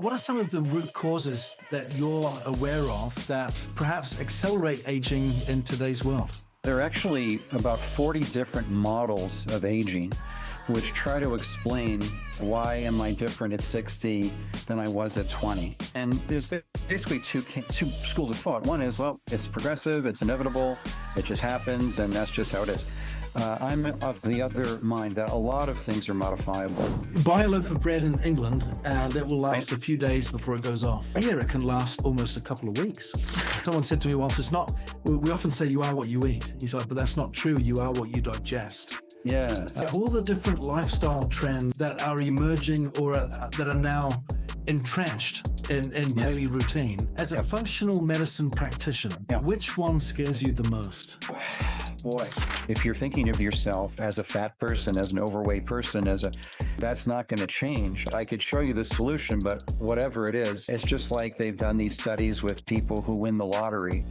What are some of the root causes that you're aware of that perhaps accelerate aging in today's world? There are actually about 40 different models of aging which try to explain why am I different at 60 than I was at 20. And there's basically two schools of thought. One is, well, it's progressive, it's inevitable, it just happens, and that's just how it is. I'm of the other mind that a lot of things are modifiable. Buy a loaf of bread in England and it will last a few days before it goes off. Here it can last almost a couple of weeks. Someone said to me once, we often say you are what you eat. He's like, but that's not true, you are what you digest. Yeah. All the different lifestyle trends that are emerging or that are now entrenched in daily routine. As a functional medicine practitioner, which one scares you the most? Boy, if you're thinking of yourself as a fat person, as an overweight person, that's not going to change. I could show you the solution, but whatever it is, it's just like they've done these studies with people who win the lottery,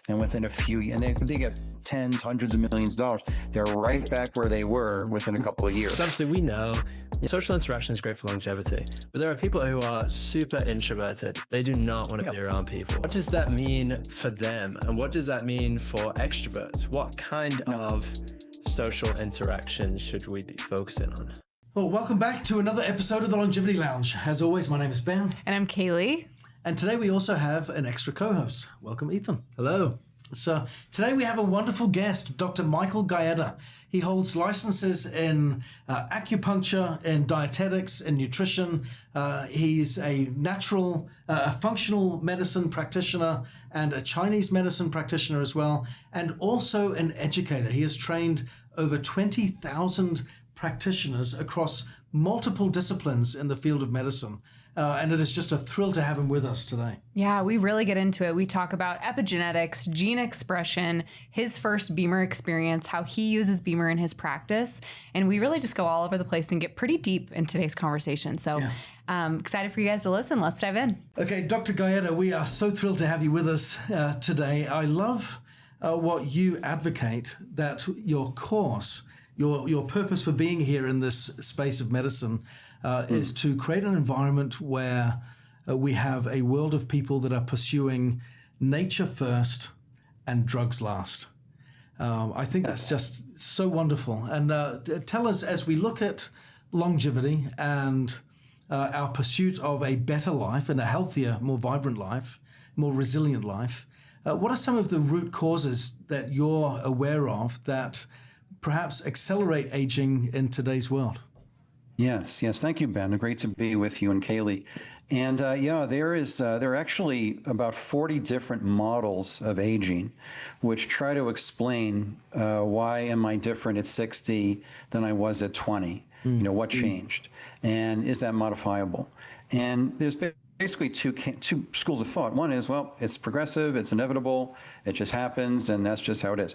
and within a few years, and they get tens, hundreds of millions of dollars. They're right back where they were within a couple of years. So obviously we know social interaction is great for longevity, but there are people who are super introverted. They do not want to be around people. What does that mean for them? And what does that mean for extroverts? What kind of social interaction should we be focusing on? Well, welcome back to another episode of the Longevity Lounge. As always, my name is Ben. And I'm Kaylee. And today we also have an extra co-host. Welcome, Ethan. Hello. So today we have a wonderful guest, Dr. Michael Gaeta. He holds licenses in acupuncture, in dietetics, in nutrition. He's a functional medicine practitioner and a Chinese medicine practitioner as well, and also an educator. He has trained over 20,000 practitioners across multiple disciplines in the field of medicine. And it is just a thrill to have him with us today. Yeah, we really get into it. We talk about epigenetics, gene expression, his first BEMER experience, how he uses BEMER in his practice. And we really just go all over the place and get pretty deep in today's conversation. So excited for you guys to listen. Let's dive in. Okay, Dr. Gaeta, we are so thrilled to have you with us today. I love what you advocate, that your course, your purpose for being here in this space of medicine is to create an environment where we have a world of people that are pursuing nature first and drugs last. I think that's just so wonderful. And tell us, as we look at longevity and our pursuit of a better life and a healthier, more vibrant life, more resilient life, what are some of the root causes that you're aware of that perhaps accelerate aging in today's world? Yes. Thank you, Ben. Great to be with you and Kaylee. And there are actually about 40 different models of aging, which try to explain why am I different at 60 than I was at 20? What changed? And is that modifiable? And there's basically two schools of thought. One is, well, it's progressive, it's inevitable, it just happens, and that's just how it is.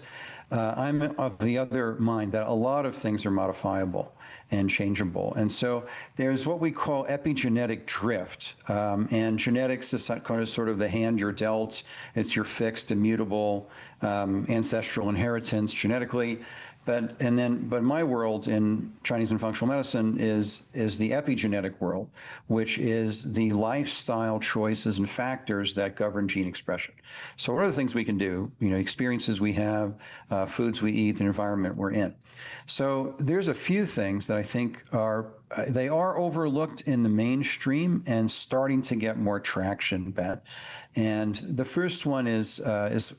I'm of the other mind that a lot of things are modifiable and changeable. And so there's what we call epigenetic drift. And genetics is kind of sort of the hand you're dealt. It's your fixed, immutable, ancestral inheritance genetically. But my world in Chinese and functional medicine is the epigenetic world, which is the lifestyle choices and factors that govern gene expression. So what are the things we can do? Experiences we have, foods we eat, the environment we're in. So there's a few things that I think are overlooked in the mainstream and starting to get more traction, Ben. And the first one is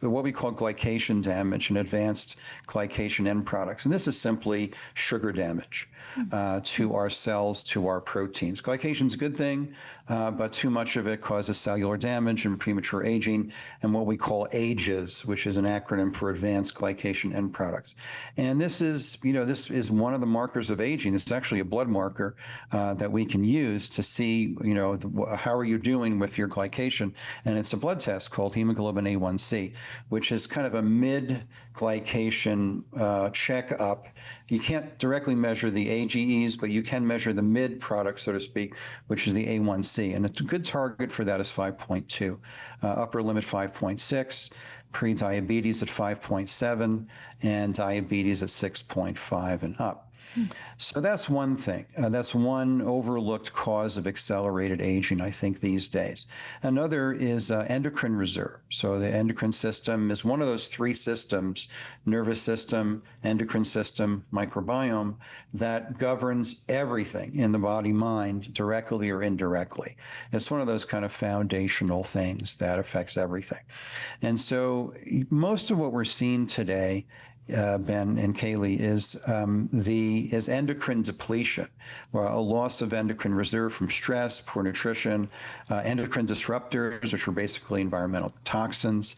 what we call glycation damage and advanced glycation end products. And this is simply sugar damage to our cells, to our proteins. Glycation is a good thing, but too much of it causes cellular damage and premature aging, and what we call AGEs, which is an acronym for advanced glycation end products. And this is one of the markers of aging. It's actually a blood marker that we can use to see, how are you doing with your glycation. And it's a blood test called hemoglobin A1C, which is kind of a mid-glycation checkup. You can't directly measure the AGEs, but you can measure the mid product, so to speak, which is the A1C. And a good target for that is 5.2, upper limit 5.6, pre-diabetes at 5.7, and diabetes at 6.5 and up. So that's one thing. That's one overlooked cause of accelerated aging, I think, these days. Another is endocrine reserve. So the endocrine system is one of those three systems, nervous system, endocrine system, microbiome, that governs everything in the body mind, directly or indirectly. It's one of those kind of foundational things that affects everything. And so most of what we're seeing today, Ben and Kaylee, is endocrine depletion, or a loss of endocrine reserve from stress, poor nutrition, endocrine disruptors, which are basically environmental toxins,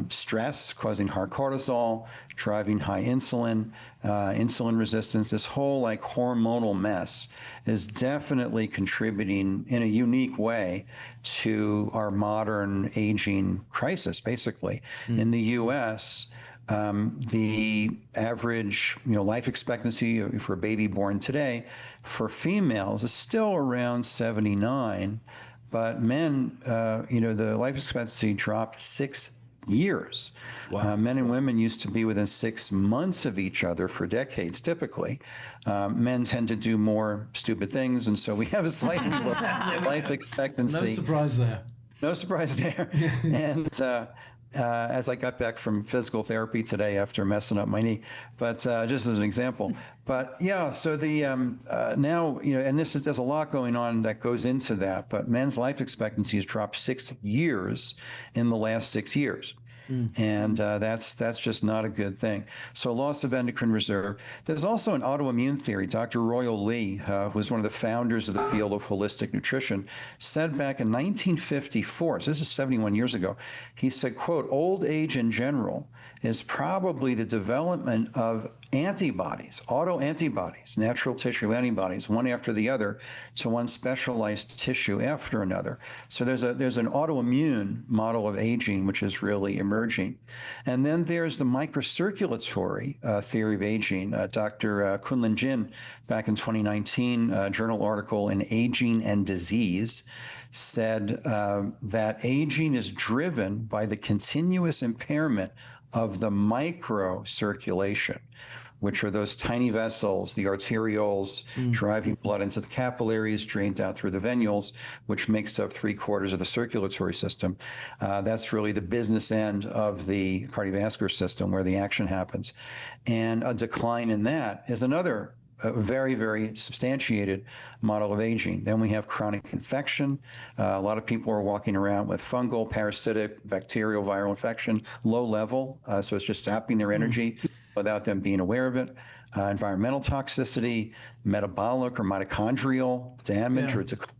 stress causing high cortisol, driving high insulin, insulin resistance. This whole like hormonal mess is definitely contributing in a unique way to our modern aging crisis. Basically, in the U.S., the average, life expectancy for a baby born today for females is still around 79, but men, the life expectancy dropped 6 years. Wow. Men and women used to be within 6 months of each other for decades, typically. Men tend to do more stupid things, and so we have a slightly lower life expectancy. No surprise there. No surprise there. And as I got back from physical therapy today after messing up my knee, but just as an example. But yeah, so the now, and there's a lot going on that goes into that, but men's life expectancy has dropped 6 years in the last 6 years. And that's just not a good thing. So loss of endocrine reserve. There's also an autoimmune theory. Dr. Royal Lee, who was one of the founders of the field of holistic nutrition, said back in 1954, so this is 71 years ago, he said, quote, old age in general is probably the development of antibodies, autoantibodies, natural tissue antibodies, one after the other, to one specialized tissue after another. So there's an autoimmune model of aging, which is really emerging. And then there's the microcirculatory theory of aging. Dr. Kunlin Jin, back in 2019, journal article in Aging and Disease, said that aging is driven by the continuous impairment of the microcirculation, which are those tiny vessels, the arterioles, driving blood into the capillaries, drained out through the venules, which makes up 3/4 of the circulatory system. That's really the business end of the cardiovascular system where the action happens. And a decline in that is another very, very substantiated model of aging. Then we have chronic infection. A lot of people are walking around with fungal, parasitic, bacterial, viral infection, low level, so it's just sapping their energy without them being aware of it. Environmental toxicity, metabolic or mitochondrial damage or decline.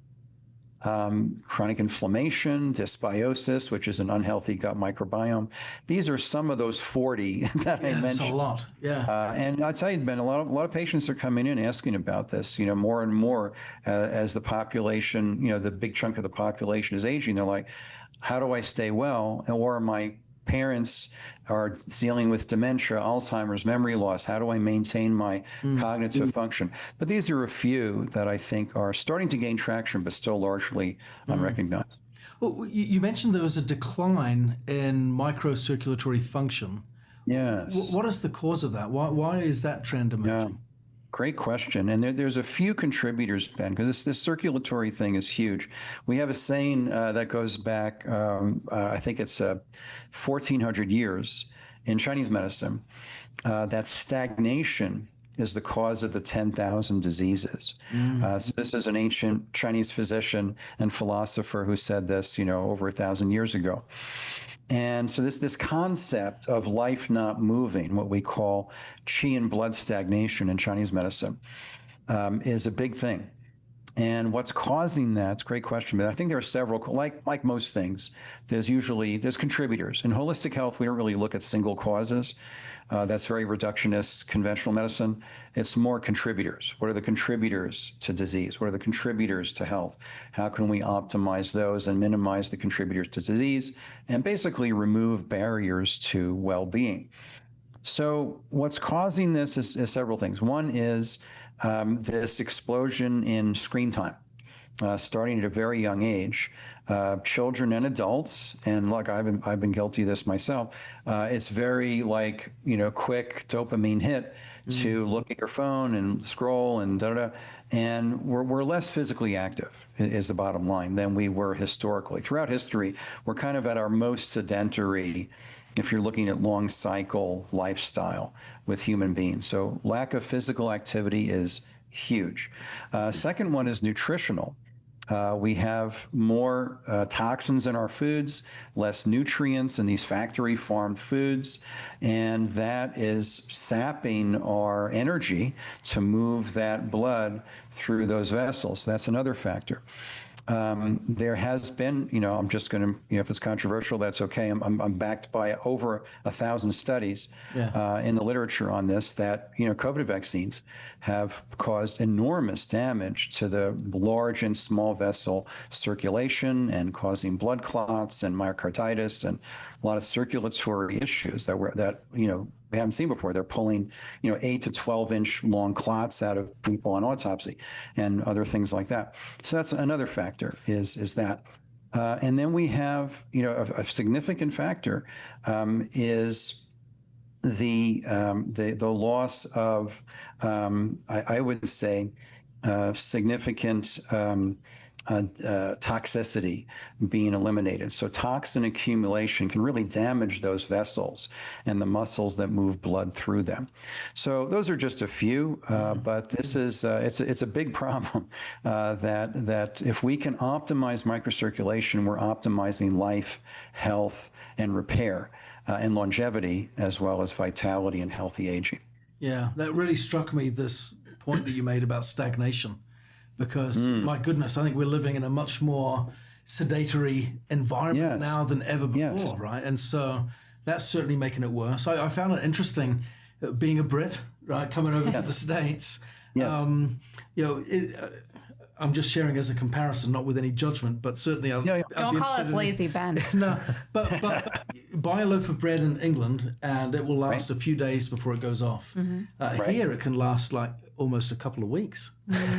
Chronic inflammation, dysbiosis, which is an unhealthy gut microbiome. These are some of those 40 that I mentioned. That's a lot. Yeah. And I'll tell you, Ben, a lot of patients are coming in asking about this. More and more as the population, the big chunk of the population is aging. They're like, how do I stay well? Or my parents are dealing with dementia, Alzheimer's, memory loss. How do I maintain my cognitive function? But these are a few that I think are starting to gain traction, but still largely unrecognized. Well, you mentioned there was a decline in microcirculatory function. Yes. What is the cause of that? Why is that trend emerging? Great question. And there's a few contributors, Ben, because this circulatory thing is huge. We have a saying that goes back, I think it's 1,400 years in Chinese medicine, that stagnation is the cause of the 10,000 diseases. So this is an ancient Chinese physician and philosopher who said this, over 1,000 years ago. And so this concept of life not moving, what we call qi and blood stagnation in Chinese medicine, is a big thing. And what's causing that? It's a great question, but I think there are several, like most things, there's contributors. In holistic health, we don't really look at single causes. That's very reductionist, conventional medicine. It's more contributors. What are the contributors to disease? What are the contributors to health? How can we optimize those and minimize the contributors to disease and basically remove barriers to well-being? So what's causing this is several things. One is this explosion in screen time, starting at a very young age. Children and adults, and look, I've been guilty of this myself. It's very quick dopamine hit. to look at your phone and scroll and and we're less physically active is the bottom line than we were historically. Throughout history, we're kind of at our most sedentary, if you're looking at long cycle lifestyle with human beings. So lack of physical activity is huge. Second one is nutritional. We have more toxins in our foods, less nutrients in these factory farmed foods, and that is sapping our energy to move that blood through those vessels. That's another factor. There has been, I'm just going to, if it's controversial, that's okay. I'm backed by over 1,000 studies in the literature on this that, COVID vaccines have caused enormous damage to the large and small vessel circulation and causing blood clots and myocarditis and a lot of circulatory issues that we haven't seen before. They're pulling, 8 to 12-inch long clots out of people on autopsy and other things like that. So that's another factor is that. And then we have, a significant factor is the loss of, I would say, significant toxicity being eliminated. So toxin accumulation can really damage those vessels and the muscles that move blood through them. So those are just a few, but this is it's a big problem that if we can optimize microcirculation, we're optimizing life, health, and repair, and longevity, as well as vitality and healthy aging. Yeah, that really struck me, this point that you made about stagnation. Because, my goodness, I think we're living in a much more sedentary environment now than ever before, right? And so that's certainly making it worse. I found it interesting being a Brit, right, coming over to the States. Yes. I'm just sharing as a comparison, not with any judgment, but certainly Don't call us lazy, Ben. No, but buy a loaf of bread in England and it will last a few days before it goes off. Here it can last like almost a couple of weeks.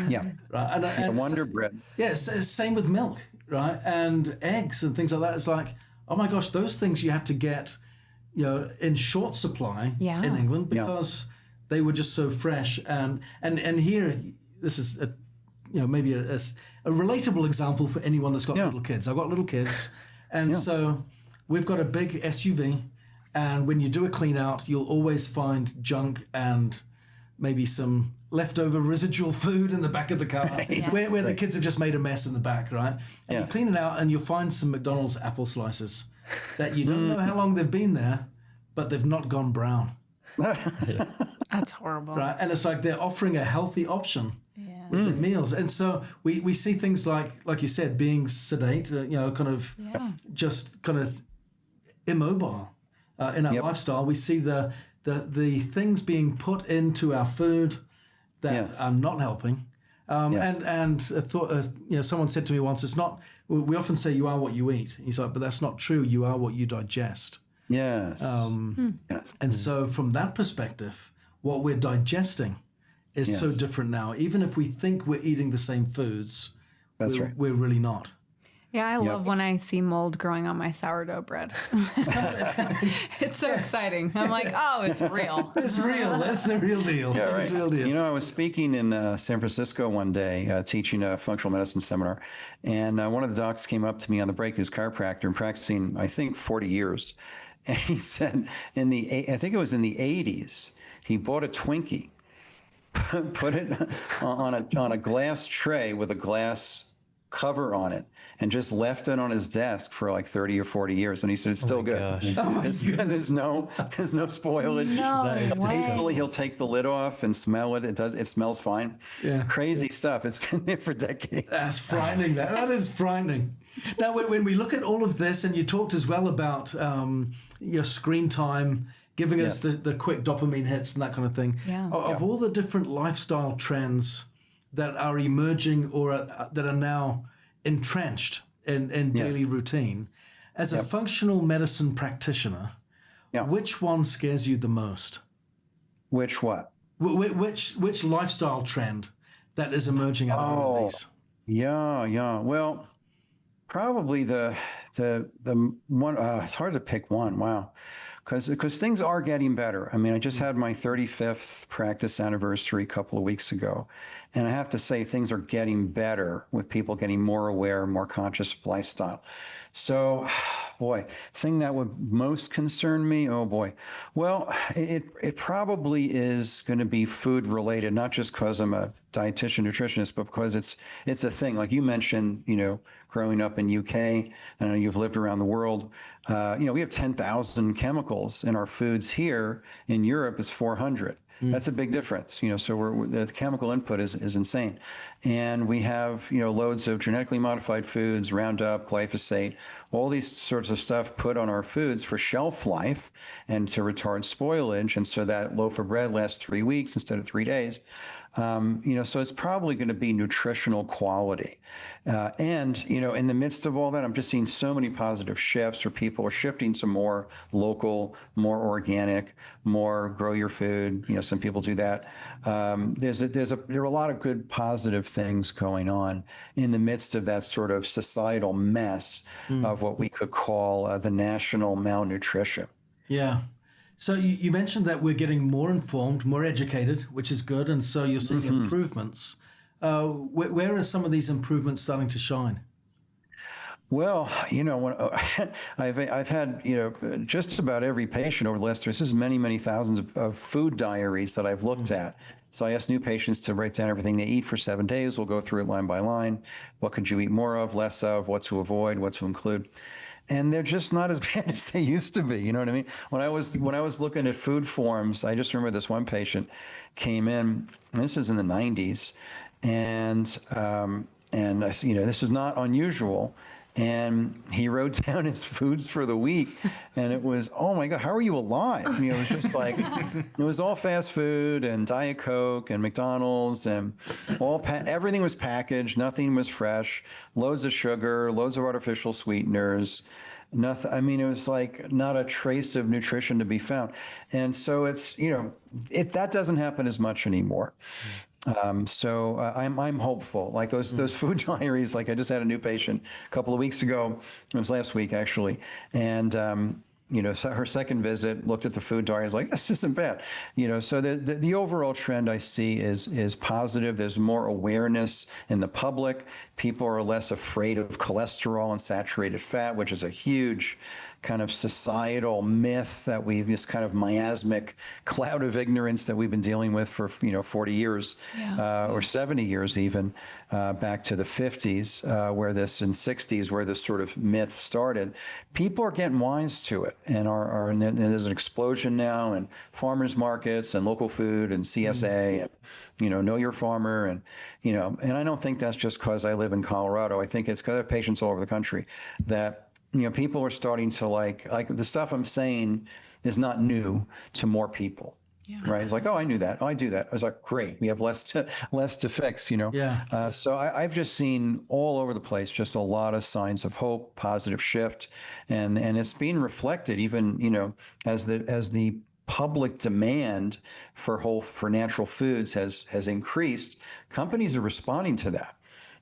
Yeah. Right. And Wonder Bread. Yeah, same with milk, right? And eggs and things like that. It's like, oh my gosh, those things you had to get, in short supply in England because they were just so fresh. And here, this is maybe a relatable example for anyone that's got little kids. I've got little kids, and so we've got a big SUV, and when you do a clean out, you'll always find junk and maybe some leftover residual food in the back of the car where the kids have just made a mess in the back, right? And you clean it out and you'll find some McDonald's apple slices that you don't know how long they've been there, but they've not gone brown. That's horrible. Right? And it's like they're offering a healthy option with their meals. And so we see things like you said, being sedate, just kind of immobile in our lifestyle. We see the things being put into our food that are not helping. And someone said to me once, it's not, we often say you are what you eat. He's like, but that's not true. You are what you digest. Yes. And so from that perspective, what we're digesting is so different now. Even if we think we're eating the same foods, we're really not. Yeah, I love when I see mold growing on my sourdough bread. It's so exciting. I'm like, oh, it's real. It's real. That's the real deal. Yeah, right. It's the real deal. I was speaking in San Francisco one day, teaching a functional medicine seminar, and one of the docs came up to me on the break, who's a chiropractor and practicing, I think, 40 years. And he said I think it was in the 80s, he bought a Twinkie, put it on a glass tray with a glass cover on it, and just left it on his desk for like 30 or 40 years. And he said, it's still good. There's no spoilage. No way. Occasionally he'll take the lid off and smell it. It smells fine. Yeah. Crazy stuff. It's been there for decades. That's frightening. That is frightening. Now, when we look at all of this, and you talked as well about your screen time, giving us the quick dopamine hits and that kind of thing. Of all the different lifestyle trends that are emerging or that are now entrenched in daily routine, as a functional medicine practitioner, which one scares you the most? Which what? Which lifestyle trend that is emerging out of all of these? Yeah. Well, probably the one. It's hard to pick one. Wow. because things are getting better. I mean, I just had my 35th practice anniversary a couple of weeks ago, and I have to say things are getting better with people getting more aware, more conscious of lifestyle. So, boy, thing that would most concern me, oh boy. Well, it probably is going to be food related, not just because I'm a dietitian, nutritionist, but because it's a thing. Like you mentioned, growing up in UK, I know you've lived around the world. We have 10,000 chemicals in our foods. Here in Europe is 400. That's a big difference, so the chemical input is insane. And we have, loads of genetically modified foods, Roundup, glyphosate, all these sorts of stuff put on our foods for shelf life and to retard spoilage. And so that loaf of bread lasts 3 weeks instead of 3 days. So it's probably going to be nutritional quality. And in the midst of all that, I'm just seeing so many positive shifts where people are shifting to more local, more organic, more grow your food. Some people do that. There are a lot of good positive things going on in the midst of that sort of societal mess of what we could call the national malnutrition. Yeah. So you mentioned that we're getting more informed, more educated, which is good. And so you're seeing improvements. Where are some of these improvements starting to shine? Well, when I've had, just about every patient over the last this is many thousands of food diaries that I've looked at. So I ask new patients to write down everything they eat for 7 days. We'll go through it line by line. What could you eat more of, less of, what to avoid, what to include. And they're just not as bad as they used to be. You know what I mean? When I was looking at food forms, I just remember this one patient came in, and this is in the 90s, and I, this was not unusual. And he wrote down his foods for the week, and it was, oh my God, how are you alive? It was just like, it was all fast food and Diet Coke and McDonald's and everything was packaged, nothing was fresh, loads of sugar, loads of artificial sweeteners, nothing. I mean, it was like not a trace of nutrition to be found. And so it's, that doesn't happen as much anymore. So I'm hopeful. Like those food diaries. Like I just had a new patient a couple of weeks ago. It was last week actually, and so her second visit looked at the food diary. I was like, this isn't bad. So the overall trend I see is positive. There's more awareness in the public. People are less afraid of cholesterol and saturated fat, which is a huge kind of societal myth that this kind of miasmic cloud of ignorance that we've been dealing with for 40 years or 70 years even, back to the 50s and 60s where this sort of myth started. People are getting wise to it, and there's an explosion now in farmers markets and local food and CSA and know your farmer and I don't think that's just because I live in Colorado. I think it's because I have patients all over the country that people are starting to like the stuff I'm saying is not new to more people. Yeah. Right. It's like, oh, I knew that. Oh, I do that. I was like, great. We have less to fix, Yeah. So I've just seen all over the place, just a lot of signs of hope, positive shift. And it's being reflected even, as the public demand for natural foods has increased. Companies are responding to that.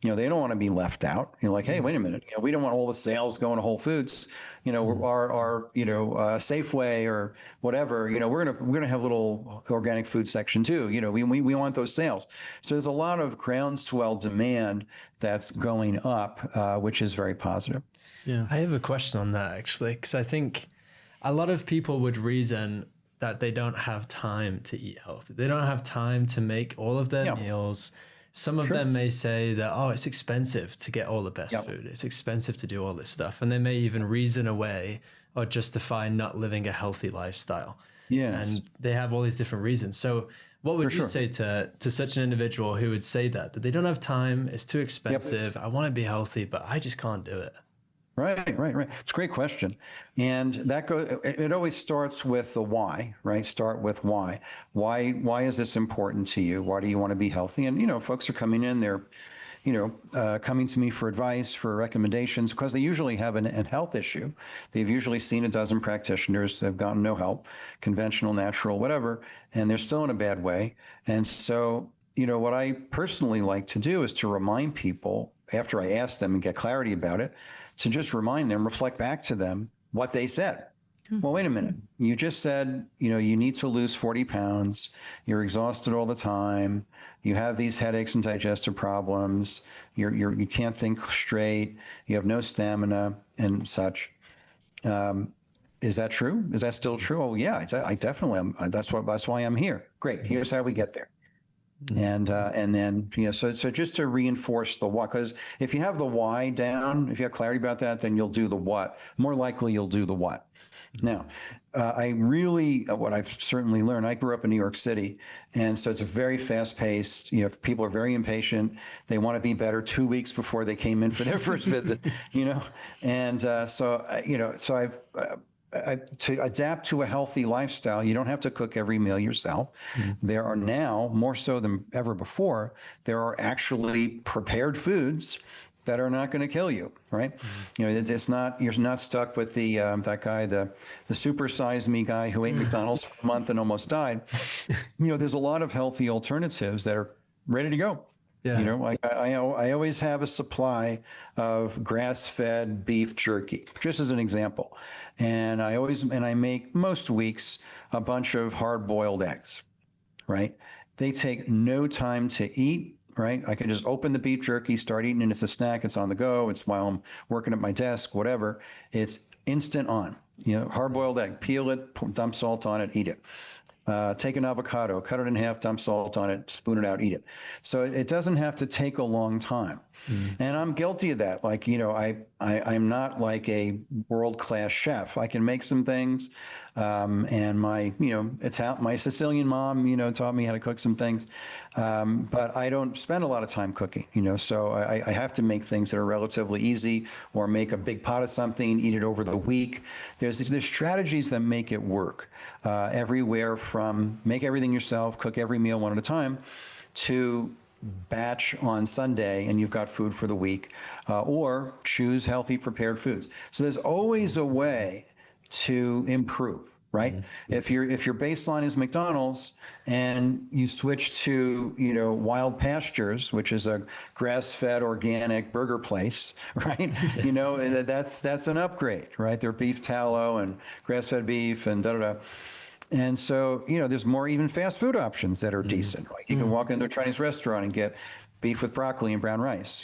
They don't want to be left out. Like, hey, wait a minute. We don't want all the sales going to Whole Foods. Our Safeway or whatever. We're gonna have a little organic food section too. We want those sales. So there's a lot of groundswell demand that's going up, which is very positive. Yeah, I have a question on that actually, because I think a lot of people would reason that they don't have time to eat healthy. They don't have time to make all of their meals. Some of them may say that, it's expensive to get all the best food. It's expensive to do all this stuff. And they may even reason away or justify not living a healthy lifestyle. Yes. And they have all these different reasons. So what would you say to such an individual who would say that they don't have time, it's too expensive, I want to be healthy, but I just can't do it? Right. It's a great question. And it always starts with the why, right? Start with why. Why is this important to you? Why do you want to be healthy? And, folks are coming in, they're, coming to me for advice, for recommendations, because they usually have a health issue. They've usually seen a dozen practitioners. They've gotten no help, conventional, natural, whatever, and they're still in a bad way. And so, what I personally like to do is to remind people after I ask them and get clarity about it, to just remind them, reflect back to them what they said. Well, wait a minute. You just said, you need to lose 40 pounds. You're exhausted all the time. You have these headaches and digestive problems. You can't think straight. You have no stamina and such. Is that true? Is that still true? Oh, yeah, I definitely am. That's why I'm here. Great. Here's how we get there. And then, so just to reinforce the what, because if you have the why down, if you have clarity about that, then you'll do the what. More likely you'll do the what. Now, what I've certainly learned, I grew up in New York City, and so it's a very fast paced, people are very impatient. They want to be better 2 weeks before they came in for their first visit, and so I've, to adapt to a healthy lifestyle, you don't have to cook every meal yourself. There are now, more so than ever before, there are actually prepared foods that are not going to kill you, right? It's not, you're not stuck with that guy, the super size me guy who ate McDonald's for a month and almost died. There's a lot of healthy alternatives that are ready to go. Yeah. I always have a supply of grass-fed beef jerky, just as an example. And I make most weeks a bunch of hard-boiled eggs, right? They take no time to eat, right? I can just open the beef jerky, start eating, and it's a snack. It's on the go. It's while I'm working at my desk, whatever. It's instant on. Hard-boiled egg, peel it, dump salt on it, eat it. Take an avocado, cut it in half, dump salt on it, spoon it out, eat it. So it doesn't have to take a long time. And I'm guilty of that. I'm not like a world-class chef. I can make some things. And my Sicilian mom, taught me how to cook some things. But I don't spend a lot of time cooking, so I have to make things that are relatively easy, or make a big pot of something, eat it over the week. There's strategies that make it work, everywhere from make everything yourself, cook every meal one at a time, to batch on Sunday and you've got food for the week, or choose healthy prepared foods. So there's always a way to improve, right? If your baseline is McDonald's and you switch to, Wild Pastures, which is a grass-fed organic burger place, right? That's an upgrade, right? They're beef tallow and grass-fed beef and da-da-da. And so, there's more even fast food options that are decent. Like you can walk into a Chinese restaurant and get beef with broccoli and brown rice,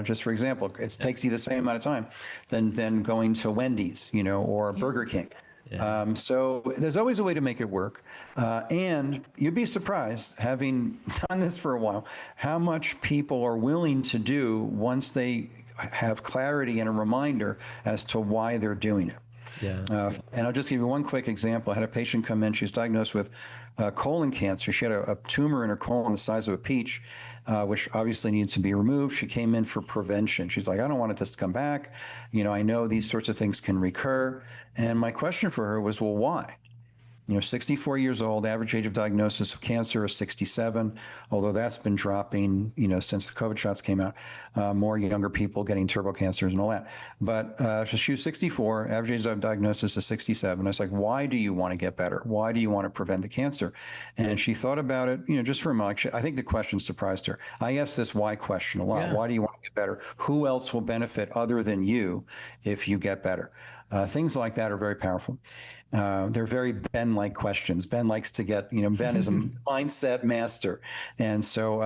just for example. It takes you the same amount of time than going to Wendy's, or Burger King. Yeah. So there's always a way to make it work. And you'd be surprised, having done this for a while, how much people are willing to do once they have clarity and a reminder as to why they're doing it. Yeah. And I'll just give you one quick example. I had a patient come in. She was diagnosed with colon cancer. She had a tumor in her colon the size of a peach, which obviously needs to be removed. She came in for prevention. She's like, I don't want this to come back. I know these sorts of things can recur. And my question for her was, well, why? 64 years old, average age of diagnosis of cancer is 67, although that's been dropping, since the COVID shots came out, more younger people getting turbo cancers and all that. But so she was 64, average age of diagnosis is 67. I was like, why do you want to get better? Why do you want to prevent the cancer? And she thought about it, just for a moment. I think the question surprised her. I asked this why question a lot. Yeah. Why do you want to get better? Who else will benefit other than you if you get better? Things like that are very powerful. They're very Ben-like questions. Ben likes to get, Ben is a mindset master. And so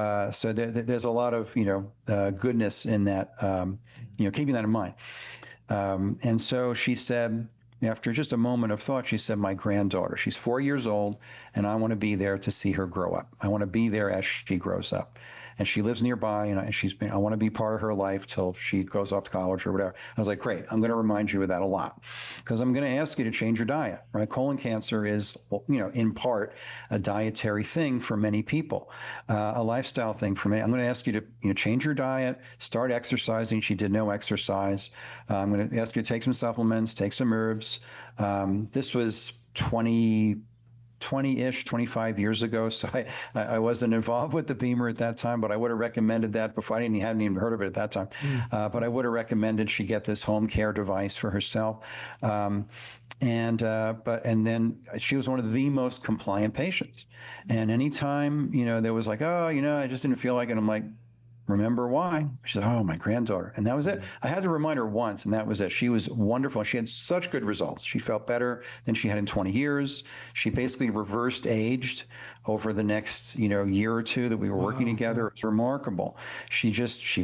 there's a lot of, goodness in that, keeping that in mind. And so she said, after just a moment of thought, she said, my granddaughter, she's 4 years old, and I want to be there to see her grow up. I want to be there as she grows up. And she lives nearby, and I want to be part of her life till she goes off to college or whatever. I was like, great, I'm going to remind you of that a lot, because I'm going to ask you to change your diet, right? Colon cancer is, in part a dietary thing for many people, a lifestyle thing for me. I'm going to ask you to change your diet, start exercising. She did no exercise. I'm going to ask you to take some supplements, take some herbs. This was 20-ish, 25 years ago. So I wasn't involved with the BEMER at that time, but I would have recommended that before. I hadn't even heard of it at that time. But I would have recommended she get this home care device for herself. And then she was one of the most compliant patients. And anytime, there was like, I just didn't feel like it. I'm like, remember why? She said, oh, my granddaughter. And that was it. I had to remind her once, and that was it. She was wonderful. She had such good results. She felt better than she had in 20 years. She basically reversed aged over the next, year or two that we were working together. It was remarkable. She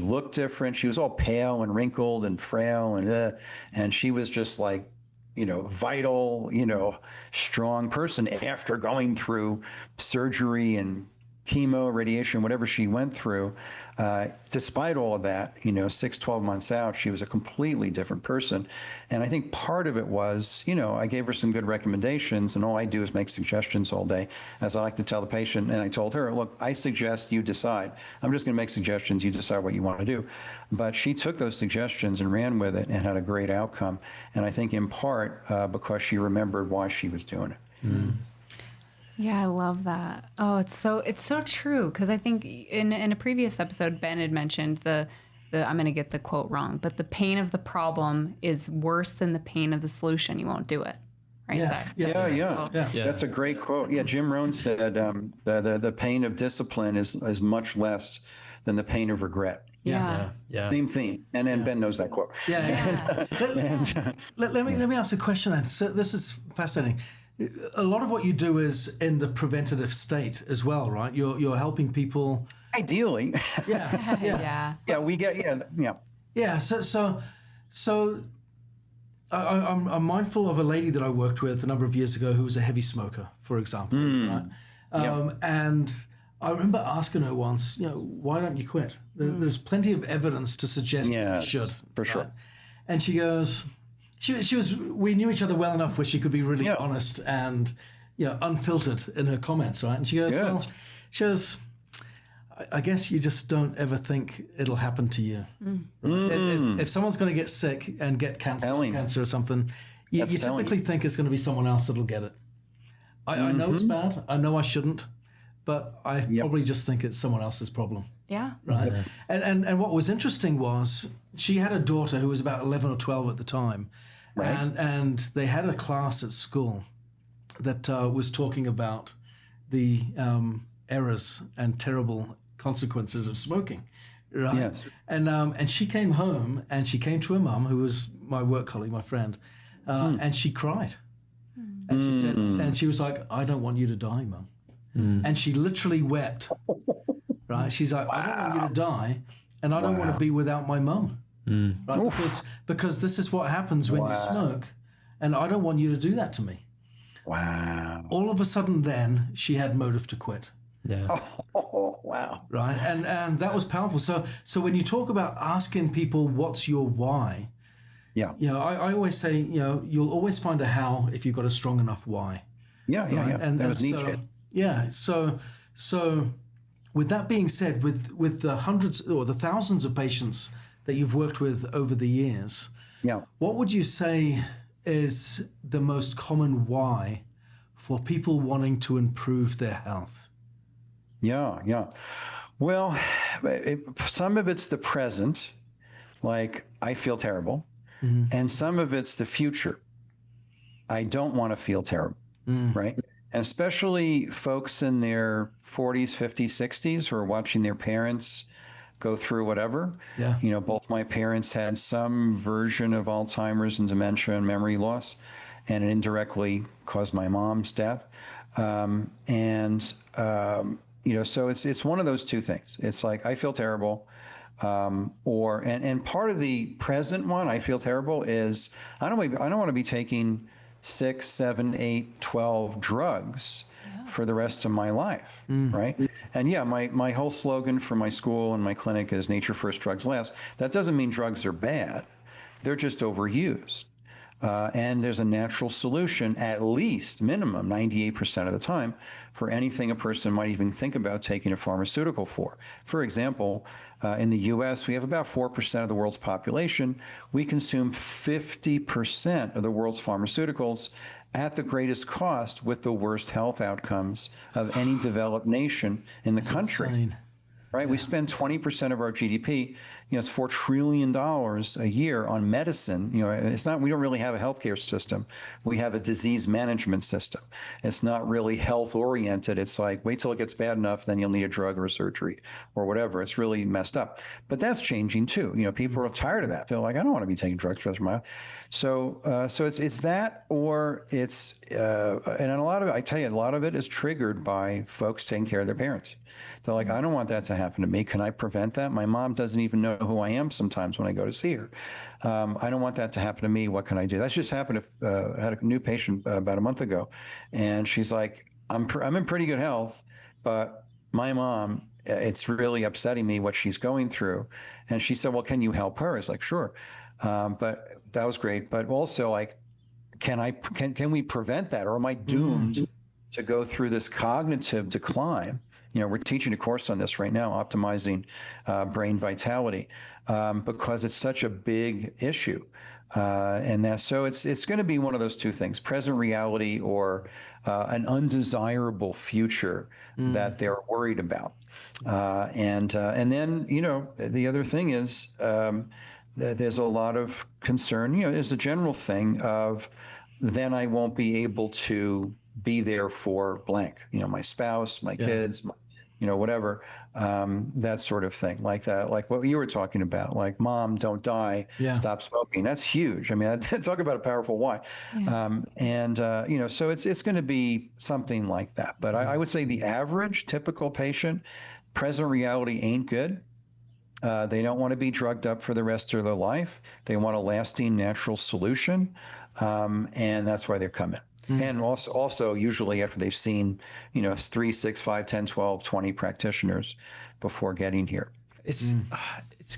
looked different. She was all pale and wrinkled and frail, and she was just like, vital, strong person after going through surgery and chemo, radiation, whatever she went through. Despite all of that, 12 months out, she was a completely different person. And I think part of it was, I gave her some good recommendations, and all I do is make suggestions all day, as I like to tell the patient. And I told her, look, I suggest you decide. I'm just going to make suggestions. You decide what you want to do. But she took those suggestions and ran with it and had a great outcome. And I think in part because she remembered why she was doing it. Mm. Yeah, I love that. Oh, it's so true, because I think in a previous episode, Ben had mentioned the I'm going to get the quote wrong, but the pain of the problem is worse than the pain of the solution. You won't do it. Right? Yeah. That's a great quote. Yeah, Jim Rohn said the pain of discipline is much less than the pain of regret. Yeah. Same theme. And then Ben knows that quote. Yeah. Let me ask a question then. So this is fascinating. A lot of what you do is in the preventative state as well, right? You're helping people. Ideally. Yeah. Yeah, we get, yeah. Yeah, so I'm mindful of a lady that I worked with a number of years ago who was a heavy smoker, for example, right? And I remember asking her once, why don't you quit? There's plenty of evidence to suggest that you should. For sure. Right? And she goes, we knew each other well enough where she could be really honest and, unfiltered in her comments, right? And she goes, I guess you just don't ever think it'll happen to you. If someone's going to get sick and get cancer or something, you typically think it's going to be someone else that'll get it. I know it's bad. I know I shouldn't, but I probably just think it's someone else's problem. Yeah. Right. And what was interesting was she had a daughter who was about 11 or 12 at the time. Right. And they had a class at school that was talking about the errors and terrible consequences of smoking, right? Yes. And she came home and she came to her mum, who was my work colleague, my friend, and she cried. And she said, and she was like, I don't want you to die, Mum. And she literally wept, right? She's like, I don't want you to die, and I don't want to be without my mum, right? Because this is what happens when you smoke, and I don't want you to do that to me. Wow. All of a sudden then, she had motive to quit. Yeah. Oh, wow. Right. And that was powerful. So when you talk about asking people, what's your why? Yeah. I always say, you'll always find a how if you've got a strong enough why. Yeah. And that was Nietzsche. Yeah. So with that being said, with the hundreds or the thousands of patients that you've worked with over the years, what would you say is the most common why for people wanting to improve their health? Yeah. Well, some of it's the present, like I feel terrible, and some of it's the future. I don't want to feel terrible, right? And especially folks in their 40s, 50s, 60s who are watching their parents go through whatever. Yeah. Both my parents had some version of Alzheimer's and dementia and memory loss, and it indirectly caused my mom's death. So it's one of those two things. It's like, I feel terrible, and part of the present one, I feel terrible, is I don't want to be taking 6, 7, 8, 12 drugs for the rest of my life, right? And my whole slogan for my school and my clinic is nature first, drugs last. That doesn't mean drugs are bad. They're just overused. And there's a natural solution, at least minimum 98% of the time, for anything a person might even think about taking a pharmaceutical for. For example, in the US, we have about 4% of the world's population. We consume 50% of the world's pharmaceuticals at the greatest cost with the worst health outcomes of any developed nation in the country. Insane. right? We spend 20% of our GDP, it's $4 trillion a year on medicine. It's not, we don't really have a healthcare system. We have a disease management system. It's not really health oriented. It's like, wait till it gets bad enough, then you'll need a drug or a surgery or whatever. It's really messed up. But that's changing too. People are tired of that. They're like, I don't want to be taking drugs for the rest of my life. So it's that, or it's, and a lot of it, I tell you, a lot of it is triggered by folks taking care of their parents. They're like, I don't want that to happen to me. Can I prevent that? My mom doesn't even know who I am sometimes when I go to see her. I don't want that to happen to me. What can I do? That's just happened. I had a new patient about a month ago, and she's like, I'm in pretty good health, but my mom, it's really upsetting me what she's going through. And she said, well, can you help her? I was like, sure. But that was great. But also, like, can we prevent that? Or am I doomed to go through this cognitive decline? We're teaching a course on this right now, optimizing brain vitality, because it's such a big issue. So it's going to be one of those two things: present reality or an undesirable future that they're worried about. And then, the other thing is there's a lot of concern. There's a general thing of, then I won't be able to be there for blank, my spouse, my kids, whatever, that sort of thing, like that, like what you were talking about, like, mom, don't die, stop smoking. That's huge. I mean, talk about a powerful why. So it's going to be something like that. But I would say the average typical patient, present reality ain't good. They don't want to be drugged up for the rest of their life. They want a lasting natural solution. And that's why they're coming. And also usually after they've seen, 3, 6, 5, 10, 12, 20 practitioners before getting here. It's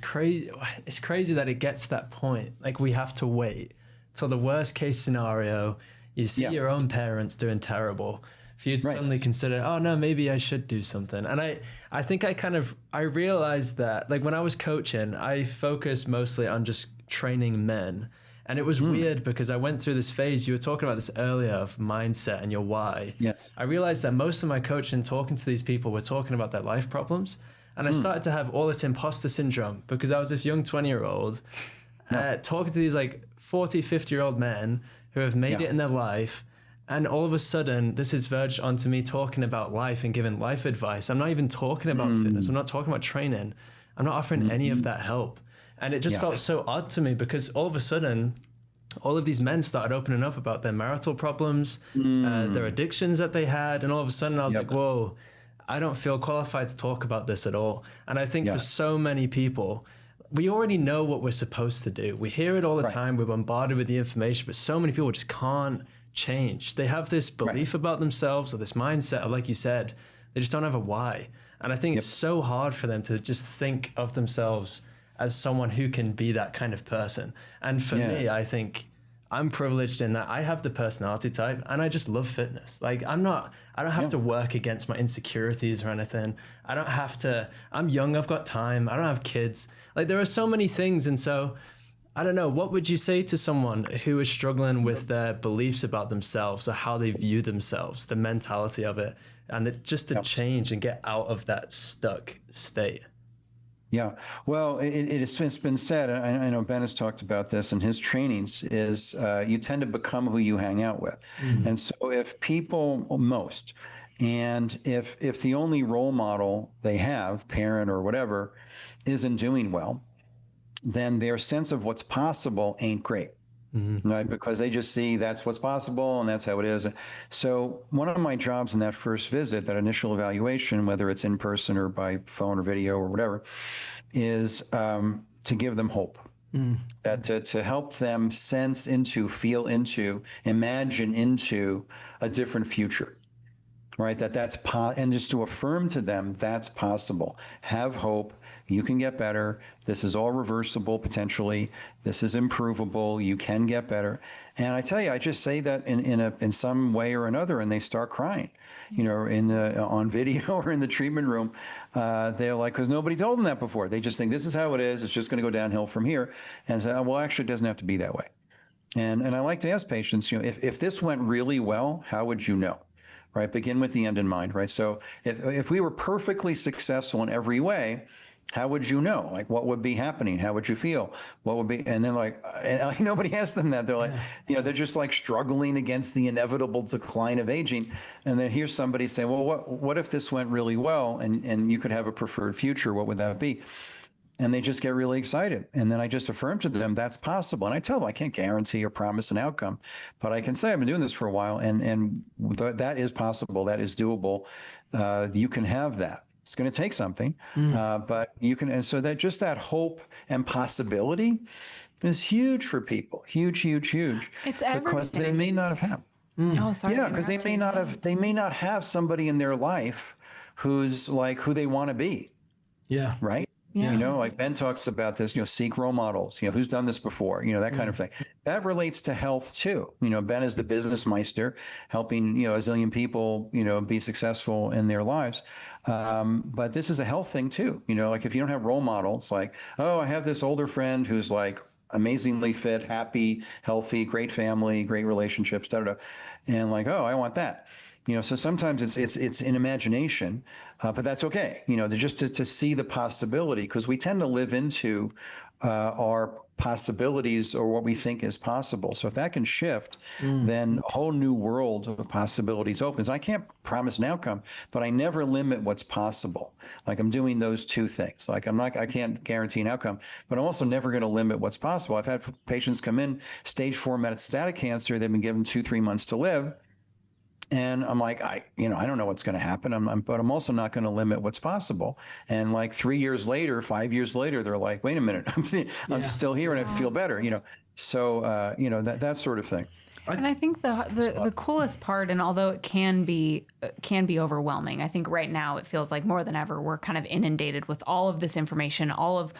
crazy. It's crazy that it gets to that point. Like, we have to wait till the worst case scenario. You see your own parents doing terrible for you to suddenly consider, oh no, maybe I should do something. And I think I realized that, like, when I was coaching, I focused mostly on just training men. And it was weird because I went through this phase. You were talking about this earlier of mindset and your why. Yeah. I realized that most of my coaching, talking to these people, were talking about their life problems. And I started to have all this imposter syndrome because I was this young 20-year-old talking to these like 40, 50-year-old men who have made it in their life. And all of a sudden, this is verged onto me talking about life and giving life advice. I'm not even talking about fitness. I'm not talking about training. I'm not offering any of that help. And it just felt so odd to me because all of a sudden, all of these men started opening up about their marital problems, their addictions that they had. And all of a sudden I was like, whoa, I don't feel qualified to talk about this at all. And I think for so many people, we already know what we're supposed to do. We hear it all the time. We're bombarded with the information, but so many people just can't change. They have this belief about themselves or this mindset of, like you said, they just don't have a why. And I think it's so hard for them to just think of themselves as someone who can be that kind of person. And for me, I think I'm privileged in that I have the personality type and I just love fitness. Like, I don't have to work against my insecurities or anything. I'm young, I've got time, I don't have kids. Like, there are so many things. And so I don't know, what would you say to someone who is struggling with their beliefs about themselves or how they view themselves, the mentality of it, and just to change and get out of that stuck state? Yeah, well, it's been said, and I know Ben has talked about this in his trainings, is you tend to become who you hang out with. And so if people, and if the only role model they have, parent or whatever, isn't doing well, then their sense of what's possible ain't great. Right? Because they just see that's what's possible and that's how it is. So one of my jobs in that first visit, that initial evaluation, whether it's in person or by phone or video or whatever, is to give them hope. To help them sense into, feel into, imagine into a different future. Right? And just to affirm to them that's possible. Have hope. You can get better. This is all reversible potentially. This is improvable. You can get better. And I tell you, I just say that in some way or another, and they start crying. On video or in the treatment room, they're like, because nobody told them that before. They just think this is how it is. It's just going to go downhill from here. And say, well, actually, it doesn't have to be that way. And I like to ask patients, if this went really well, how would you know? right? Begin with the end in mind, right? So if we were perfectly successful in every way, how would you know? Like, what would be happening? How would you feel? What would be? And then, like, and nobody asks them that. They're like, they're just like struggling against the inevitable decline of aging. And then here's somebody saying, well, what if this went really well and you could have a preferred future? What would that be? And they just get really excited. And then I just affirm to them that's possible. And I tell them I can't guarantee or promise an outcome, but I can say I've been doing this for a while, and that is possible. That is doable. You can have that. It's going to take something, but you can. And so that just that hope and possibility is huge for people. Huge, huge, huge. It's everything. Because they may not have had. Oh, sorry. Yeah, because they may not have somebody in their life who's like who they want to be. Yeah. Right. Yeah. Like Ben talks about this, seek role models, who's done this before, that kind of thing. That relates to health too. Ben is the business meister helping, a zillion people, be successful in their lives. But this is a health thing too. Like if you don't have role models, like, oh, I have this older friend who's like amazingly fit, happy, healthy, great family, great relationships, and like, oh, I want that. So sometimes it's in imagination, but that's okay. Just to see the possibility, because we tend to live into our possibilities or what we think is possible. So if that can shift, then a whole new world of possibilities opens. I can't promise an outcome, but I never limit what's possible. Like I'm doing those two things. Like I can't guarantee an outcome, but I'm also never going to limit what's possible. I've had patients come in, stage 4 metastatic cancer. They've been given 2-3 months to live. And I'm like, I don't know what's going to happen. But I'm also not going to limit what's possible. And like 3 years later, 5 years later, they're like, wait a minute, I'm still here and I feel better. So that sort of thing. And I think the coolest part, and although it can be overwhelming, I think right now it feels like more than ever we're kind of inundated with all of this information, all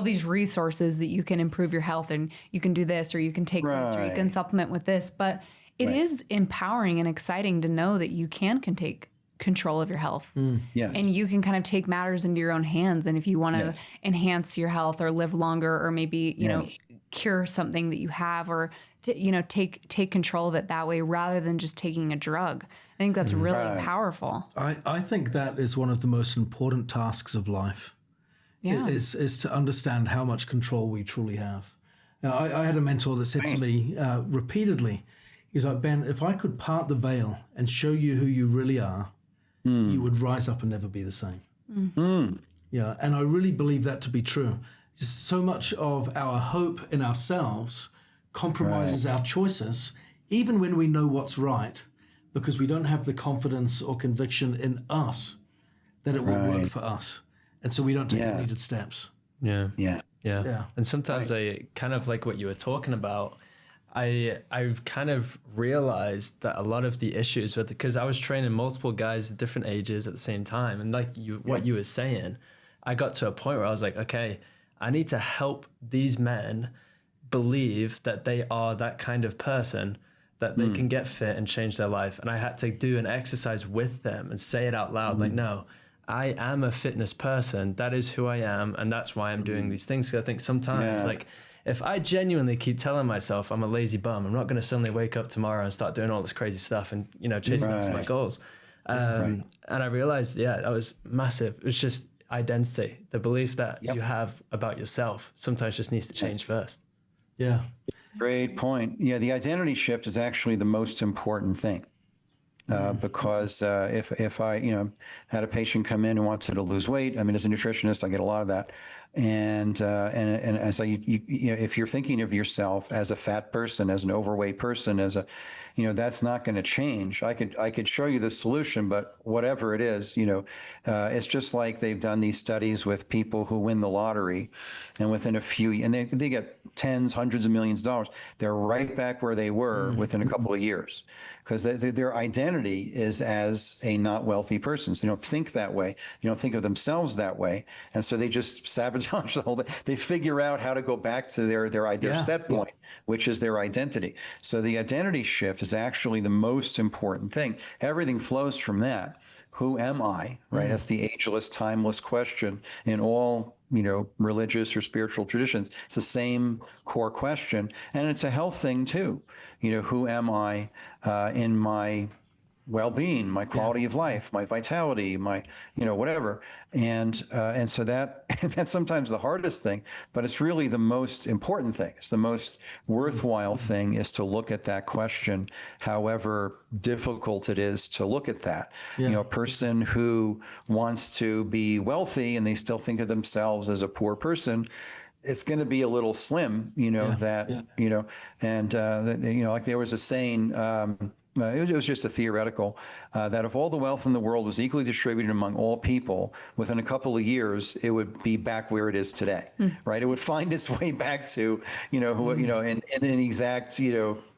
these resources that you can improve your health, and you can do this, or you can take this, or you can supplement with this, but. It is empowering and exciting to know that you can take control of your health. Yes. And you can kind of take matters into your own hands. And if you want to enhance your health or live longer, or maybe, cure something that you have, or, take control of it that way rather than just taking a drug. I think that's really powerful. I think that is one of the most important tasks of life. Yeah. Is to understand how much control we truly have. Now, I had a mentor that said to me repeatedly, he's like, Ben, if I could part the veil and show you who you really are, you would rise up and never be the same. Yeah, and I really believe that to be true. So much of our hope in ourselves compromises our choices, even when we know what's right, because we don't have the confidence or conviction in us that it will work for us. And so we don't take the needed steps. Yeah. And sometimes I kind of like what you were talking about. I've kind of realized that a lot of the issues because I was training multiple guys at different ages at the same time. And like what you were saying, I got to a point where I was like, okay, I need to help these men believe that they are that kind of person, that they can get fit and change their life. And I had to do an exercise with them and say it out loud. Like, no, I am a fitness person. That is who I am. And that's why I'm doing these things. Because I think sometimes if I genuinely keep telling myself I'm a lazy bum, I'm not going to suddenly wake up tomorrow and start doing all this crazy stuff and, chasing after my goals. And I realized, that was massive. It was just identity, the belief that you have about yourself sometimes just needs to change first. Yeah. Great point. Yeah, the identity shift is actually the most important thing. Because if I, had a patient come in who wanted to lose weight, I mean, as a nutritionist, I get a lot of that. And as if you're thinking of yourself as a fat person, as an overweight person, as a, that's not going to change. I could show you the solution, but whatever it is, it's just like they've done these studies with people who win the lottery, and within a few, and they get tens, hundreds of millions of dollars. They're right back where they were within a couple of years, because their identity is as a not wealthy person. So they don't think that way. They don't think of themselves that way, and so they just sabotage the whole thing. They figure out how to go back to their set point, which is their identity. So the identity shift is actually the most important thing. Everything flows from that. Who am I? Right? That's the ageless, timeless question in all religious or spiritual traditions. It's the same core question, and it's a health thing too. Who am I in my well-being, my quality of life, my vitality, my, whatever. And so that's sometimes the hardest thing, but it's really the most important thing. It's the most worthwhile thing, is to look at that question, however difficult it is to look at that. A person who wants to be wealthy and they still think of themselves as a poor person, it's going to be a little slim, like there was a saying, it was just a theoretical, that if all the wealth in the world was equally distributed among all people, within a couple of years, it would be back where it is today, right? It would find its way back to, in the exact,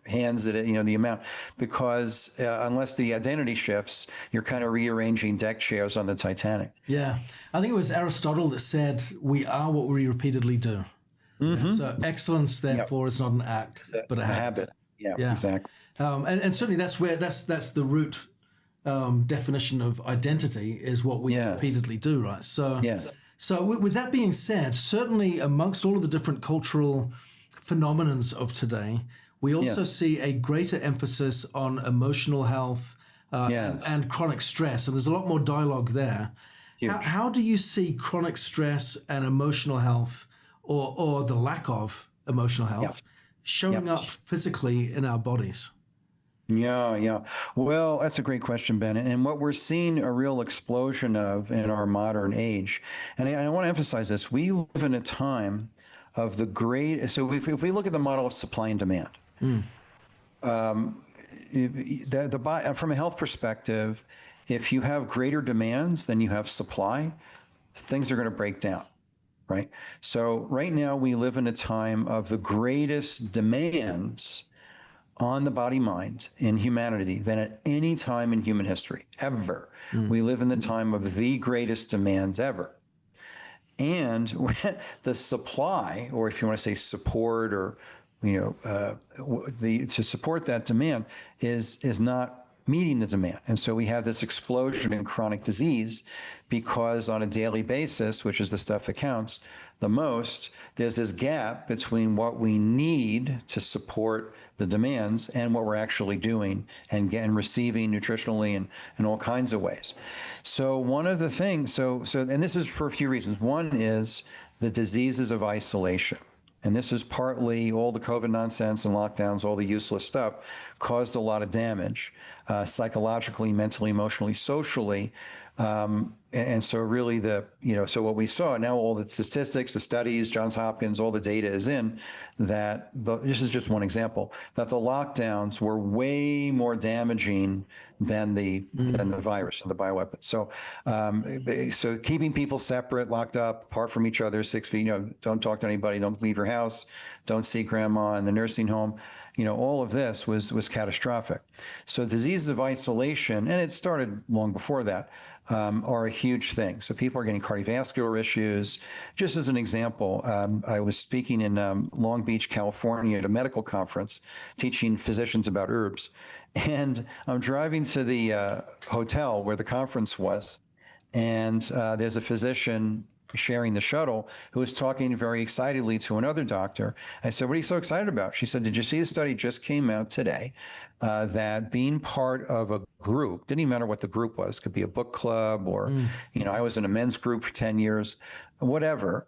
hands that the amount, because unless the identity shifts, you're kind of rearranging deck chairs on the Titanic. Yeah, I think it was Aristotle that said, "We are what we repeatedly do." So excellence, therefore, is not an act, but a habit. Yeah, exactly. And certainly that's the root definition of identity, is what we repeatedly do, right? So, so with that being said, certainly amongst all of the different cultural phenomenons of today, we also see a greater emphasis on emotional health and chronic stress. And there's a lot more dialogue there. How do you see chronic stress and emotional health, or the lack of emotional health, showing up physically in our bodies? Yeah. Well, that's a great question, Ben. And what we're seeing a real explosion of in our modern age, and I want to emphasize this, we live in a time of the great, so if we look at the model of supply and demand, from a health perspective, if you have greater demands than you have supply, things are going to break down, right? So right now we live in a time of the greatest demands on the body-mind in humanity than at any time in human history, ever. We live in the time of the greatest demands ever. And the supply, or if you want to say support, or to support that demand is not meeting the demand. And so we have this explosion in chronic disease, because on a daily basis, which is the stuff that counts the most, there's this gap between what we need to support the demands and what we're actually doing and receiving nutritionally and in all kinds of ways. So one of the things, and this is for a few reasons. One is the diseases of isolation. And this is partly all the COVID nonsense and lockdowns, all the useless stuff caused a lot of damage, psychologically, mentally, emotionally, socially. And so really so what we saw now, all the statistics, the studies, Johns Hopkins, all the data is in that this is just one example, that the lockdowns were way more damaging than the virus and the bioweapon. So, so keeping people separate, locked up, apart from each other, 6 feet, don't talk to anybody, don't leave your house, don't see grandma in the nursing home. All of this was catastrophic. So diseases of isolation, and it started long before that, are a huge thing. So people are getting cardiovascular issues. Just as an example, I was speaking in Long Beach, California at a medical conference, teaching physicians about herbs. And I'm driving to the hotel where the conference was, and there's a physician sharing the shuttle who was talking very excitedly to another doctor. I said, "What are you so excited about?" She said, "Did you see a study just came out today that being part of a group, didn't even matter what the group was, could be a book club or, I was in a men's group for 10 years, whatever,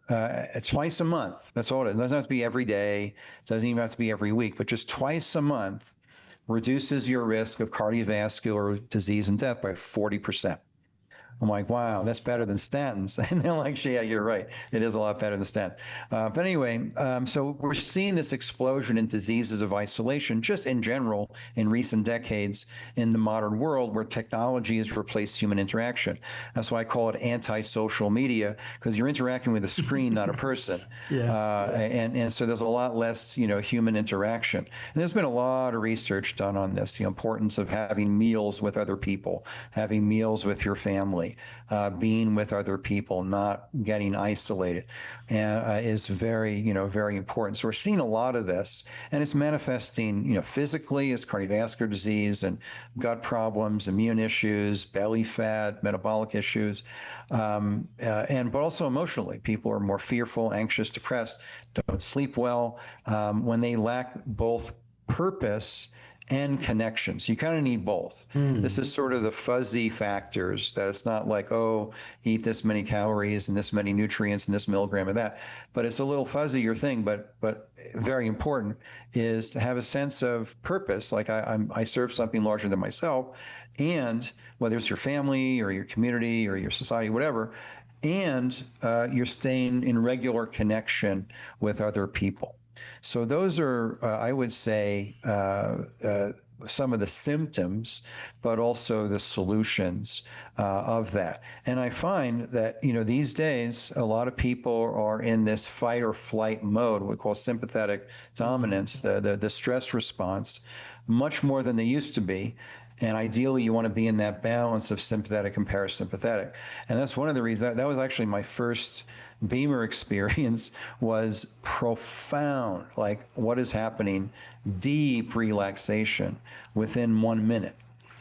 twice a month, that's all it is. It doesn't have to be every day, it doesn't even have to be every week, but just twice a month reduces your risk of cardiovascular disease and death by 40%. I'm like, wow, that's better than statins. And they're like, yeah, you're right. It is a lot better than statins. But anyway, so we're seeing this explosion in diseases of isolation just in general in recent decades in the modern world, where technology has replaced human interaction. That's why I call it anti-social media, because you're interacting with a screen, not a person. And so there's a lot less, human interaction. And there's been a lot of research done on this, the importance of having meals with other people, having meals with your family. Being with other people, not getting isolated, is very, very important. So we're seeing a lot of this, and it's manifesting, physically as cardiovascular disease and gut problems, immune issues, belly fat, metabolic issues, but also emotionally. People are more fearful, anxious, depressed, don't sleep well. When they lack both purpose and connection. So you kind of need both. This is sort of the fuzzy factors that it's not like, oh, eat this many calories and this many nutrients and this milligram of that. But it's a little fuzzier thing, but very important is to have a sense of purpose. Like I serve something larger than myself, and whether it's your family or your community or your society, whatever, and you're staying in regular connection with other people. So those are, I would say, some of the symptoms, but also the solutions of that. And I find that, these days, a lot of people are in this fight or flight mode, we call sympathetic dominance, the stress response, much more than they used to be. And ideally, you want to be in that balance of sympathetic and parasympathetic. And that's one of the reasons, that was actually my first BEMER experience, was profound, like what is happening, deep relaxation within 1 minute.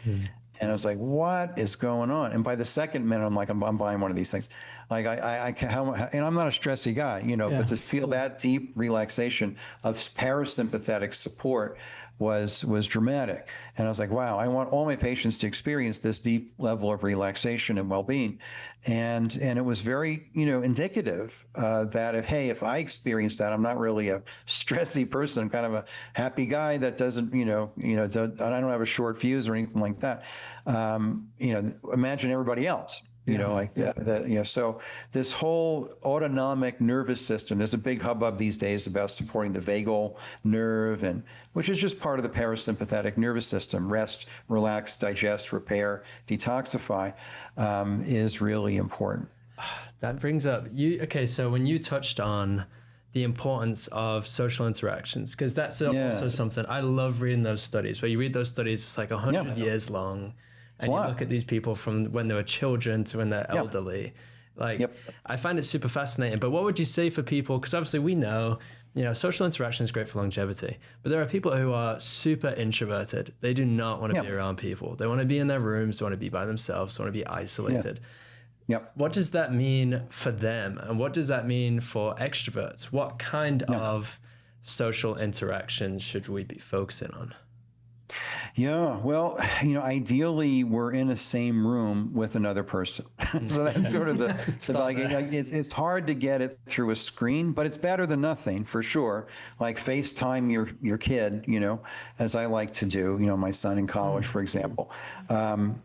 And I was like, what is going on? And by the second minute, I'm like, I'm buying one of these things. Like and I'm not a stressy guy, but to feel that deep relaxation of parasympathetic support was dramatic. And I was like, wow, I want all my patients to experience this deep level of relaxation and well-being. And it was very, indicative that if I experience that, I'm not really a stressy person. I'm kind of a happy guy that doesn't, I don't have a short fuse or anything like that. Imagine everybody else. So this whole autonomic nervous system, there's a big hubbub these days about supporting the vagal nerve, and which is just part of the parasympathetic nervous system. Rest, relax, digest, repair, detoxify is really important. That brings up so when you touched on the importance of social interactions, because that's also something I love reading those studies. Where you read those studies, it's like 100 years long. And you look at these people from when they were children to when they're elderly. I find it super fascinating. But what would you say for people? Because obviously we know, social interaction is great for longevity. But there are people who are super introverted. They do not want to be around people. They want to be in their rooms. They want to be by themselves. They want to be isolated. What does that mean for them? And what does that mean for extroverts? What kind of social interaction should we be focusing on? Yeah, well, ideally we're in the same room with another person. So that's sort of it's hard to get it through a screen, but it's better than nothing for sure. Like FaceTime your kid, as I like to do, my son in college, for example. So,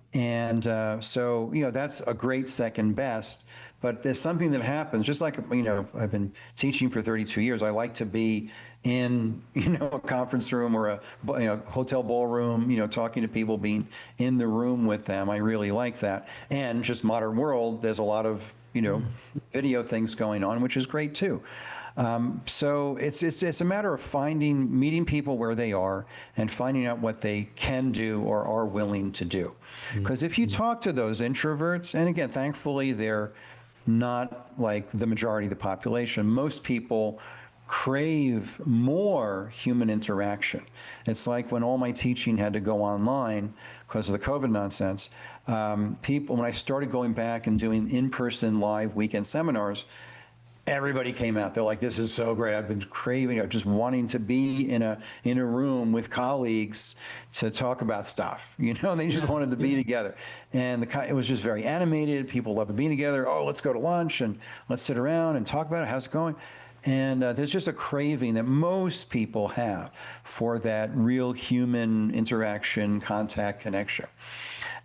that's a great second best. But there's something that happens, just like, I've been teaching for 32 years. I like to be in, a conference room or a hotel ballroom, talking to people, being in the room with them. I really like that. And just modern world, there's a lot of, video things going on, which is great too. So it's a matter of meeting people where they are and finding out what they can do or are willing to do. Because if you talk to those introverts, and again, thankfully, they're not like the majority of the population. Most people crave more human interaction. It's like when all my teaching had to go online because of the COVID nonsense. When I started going back and doing in-person live weekend seminars, everybody came out. They're like, this is so great. I've been craving, just wanting to be in a room with colleagues to talk about stuff, they just wanted to be together. And it was just very animated. People loved being together. Oh, let's go to lunch and let's sit around and talk about it. How's it going? And there's just a craving that most people have for that real human interaction, contact, connection.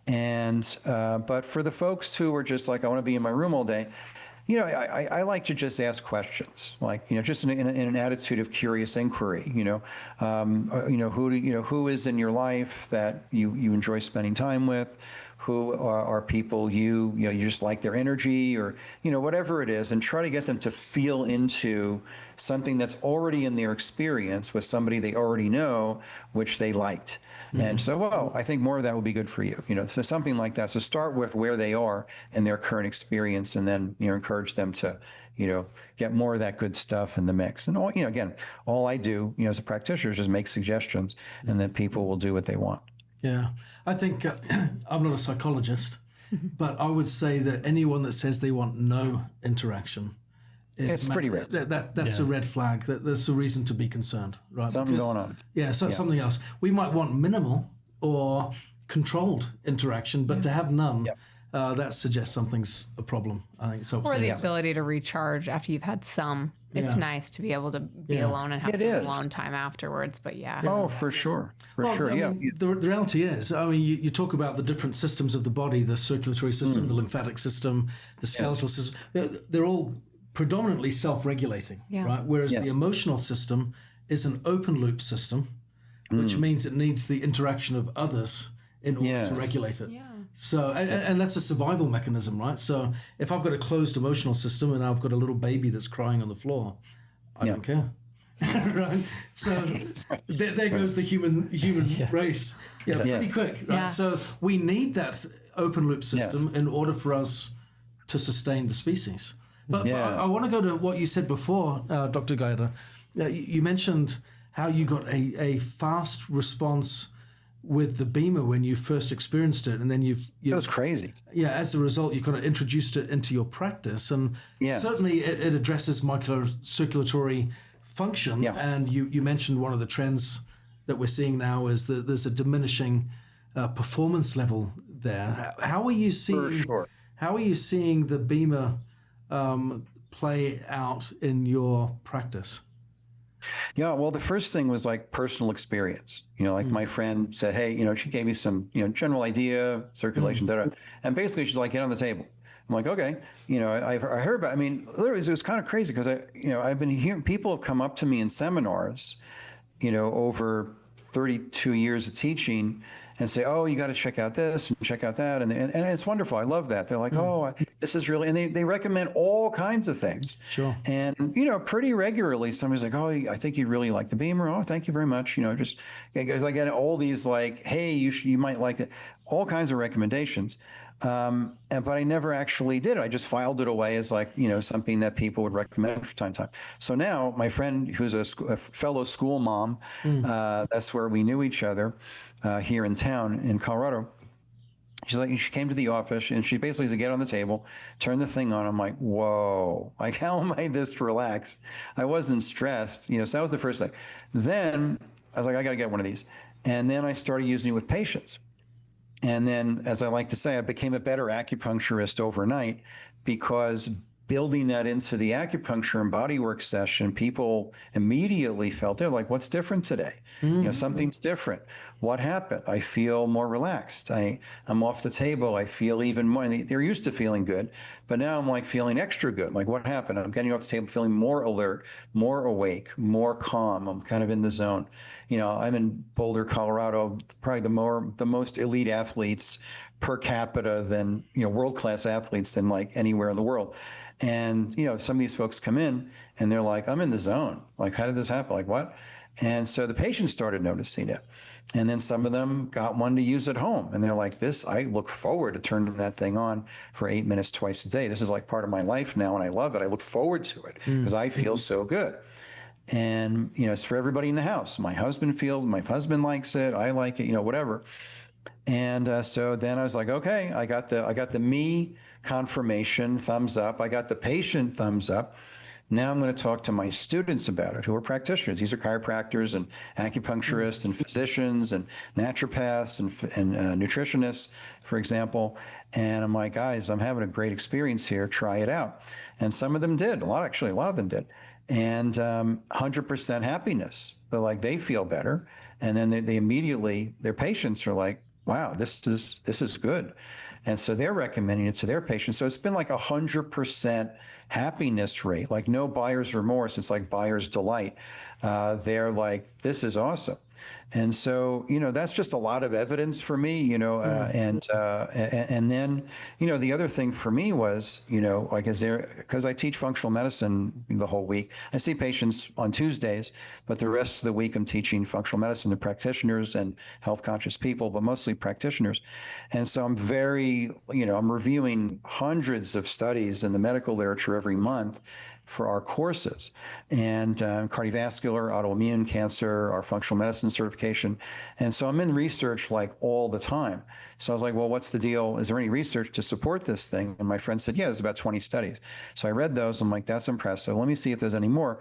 And, but for the folks who are just like, I want to be in my room all day, I like to just ask questions, like, just in an attitude of curious inquiry, who is in your life that you enjoy spending time with, who are people you just like their energy, or, whatever it is, and try to get them to feel into something that's already in their experience with somebody they already know, which they liked. And so, I think more of that will be good for you, so something like that. So start with where they are in their current experience, and then, encourage them to, get more of that good stuff in the mix. And again, all I do, as a practitioner is just make suggestions, and then people will do what they want. Yeah, I think I'm not a psychologist, but I would say that anyone that says they want no interaction It's pretty rare. That's a red flag. There's a reason to be concerned, right? Something going on. Yeah, so something else. We might want minimal or controlled interaction, but to have none, that suggests something's a problem. I think so. Or the ability to recharge after you've had some. It's nice to be able to be alone and have some alone time afterwards. But Oh, for sure. I mean, the reality is, I mean, you talk about the different systems of the body, the circulatory system, the lymphatic system, the skeletal system. They're all predominantly self-regulating, right? Whereas the emotional system is an open loop system, which means it needs the interaction of others in order to regulate it. So, and that's a survival mechanism, right? So if I've got a closed emotional system and I've got a little baby that's crying on the floor, I don't care. Right? So there goes the human race. Pretty quick. Right? So we need that open loop system in order for us to sustain the species. But I want to go to what you said before, Dr. Gaeta. You mentioned how you got a fast response with the BEMER when you first experienced it, and then it was crazy. Yeah, as a result, you kind of introduced it into your practice, and certainly it addresses microcirculatory function. And you mentioned one of the trends that we're seeing now is that there's a diminishing performance level there. How are you seeing? For sure. How are you seeing the BEMER play out in your practice? Yeah, well, the first thing was like personal experience. Like my friend said, hey, she gave me some, general idea, circulation, and basically she's like, get on the table. I'm like, okay, I heard about. I mean, literally, it was kind of crazy because I've been hearing people have come up to me in seminars, over 32 years of teaching, and say, oh, you got to check out this and check out that. And it's wonderful. I love that. They're like, oh, this is really, and they recommend all kinds of things. Sure. And, pretty regularly, somebody's like, oh, I think you'd really like the BEMER. Oh, thank you very much. Just because I get all these like, hey, you might like it, all kinds of recommendations. But I never actually did it. I just filed it away as like, something that people would recommend from time to time. So now my friend, who's a fellow school mom, that's where we knew each other here in town in Colorado. She's like, she came to the office and she basically said, get on the table, turn the thing on. I'm like, whoa, like, how am I this relaxed? I wasn't stressed, so that was the first thing. Then I was like, I got to get one of these. And then I started using it with patients. And then, as I like to say, I became a better acupuncturist overnight because building that into the acupuncture and bodywork session, people immediately felt, they're like, what's different today? Something's different. What happened? I feel more relaxed. I'm off the table. I feel even more, and they're used to feeling good, but now I'm like feeling extra good. Like, what happened? I'm getting off the table feeling more alert, more awake, more calm. I'm kind of in the zone. I'm in Boulder, Colorado, probably the most elite athletes per capita than, world-class athletes than like anywhere in the world. And, some of these folks come in and they're like, I'm in the zone. Like, how did this happen? Like, what? And so the patients started noticing it. And then some of them got one to use at home. And they're like, I look forward to turning that thing on for 8 minutes twice a day. This is like part of my life now, and I love it. I look forward to it because I feel so good. And, it's for everybody in the house. My husband likes it. I like it, whatever. And so then I was like, okay, I got the me confirmation, thumbs up. I got the patient thumbs up. Now I'm going to talk to my students about it, who are practitioners. These are chiropractors and acupuncturists and physicians and naturopaths and nutritionists, for example. And I'm like, guys, I'm having a great experience here. Try it out. And some of them did. A lot of them did. And 100% happiness. They're like, they feel better. And then they immediately, their patients are like, wow, this is good. And so they're recommending it to their patients. So it's been like 100% happiness rate, like no buyer's remorse. It's like buyer's delight. They're like, this is awesome. And so, that's just a lot of evidence for me, and then, the other thing for me was, because I teach functional medicine the whole week. I see patients on Tuesdays, but the rest of the week I'm teaching functional medicine to practitioners and health conscious people, but mostly practitioners. And so I'm I'm reviewing hundreds of studies in the medical literature every month for our courses, and cardiovascular, autoimmune, cancer, our functional medicine certification. And so I'm in research like all the time. So I was like, well, what's the deal? Is there any research to support this thing? And my friend said, yeah, there's about 20 studies. So I read those. I'm like, that's impressive. Let me see if there's any more.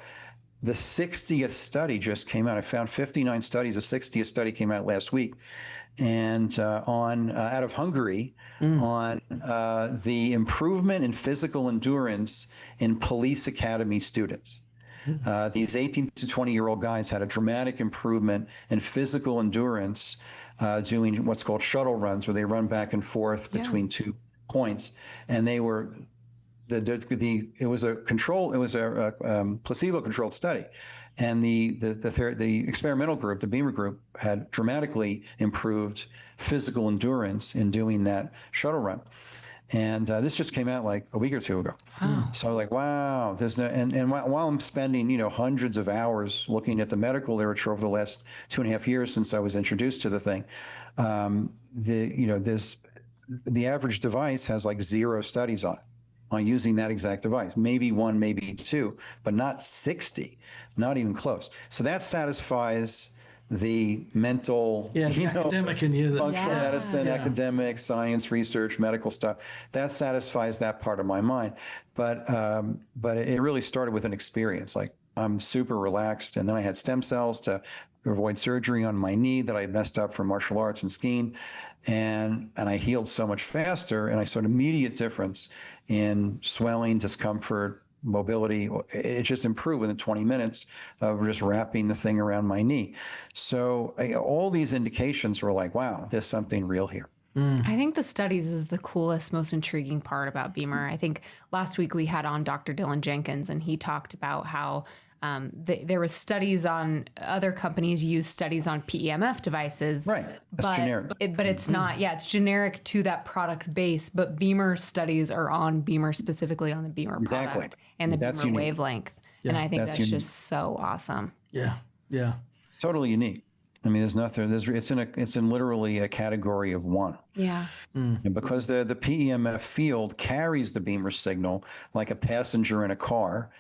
The 60th study just came out. I found 59 studies. The 60th study came out last week, and out of Hungary, on the improvement in physical endurance in police academy students. These 18 to 20-year-old guys had a dramatic improvement in physical endurance doing what's called shuttle runs, where they run back and forth between 2 points, and they were. It was a placebo-controlled study, and the experimental group, the BEMER group, had dramatically improved physical endurance in doing that shuttle run. And this just came out like a week or two ago. So I was like, wow, there's no, and while I'm spending, hundreds of hours looking at the medical literature over the last 2.5 years since I was introduced to the thing, the average device has like 0 studies on it, on using that exact device. Maybe 1, maybe 2, but not 60, not even close. So that satisfies the mental, academic in you, functional medicine, academic, science, research, medical stuff. That satisfies that part of my mind. But it really started with an experience. Like, I'm super relaxed, and then I had stem cells to avoid surgery on my knee that I had messed up from martial arts and skiing, and I healed so much faster, and I saw an immediate difference in swelling, discomfort, mobility. It just improved within 20 minutes of just wrapping the thing around my knee. So all these indications were like, wow, there's something real here. I think the studies is the coolest, most intriguing part about BEMER. I think last week we had on Dr. Dylan Jenkins, and he talked about how there was studies on other companies use studies on PEMF devices. Right. That's generic. But it's not, it's generic to that product base, but BEMER studies are on BEMER, specifically on the BEMER product and the That's BEMER unique. wavelength. And I think that's just so awesome. Yeah. It's totally unique. I mean, there's nothing. It's in literally a category of one. Yeah. And because the PEMF field carries the BEMER signal like a passenger in a car,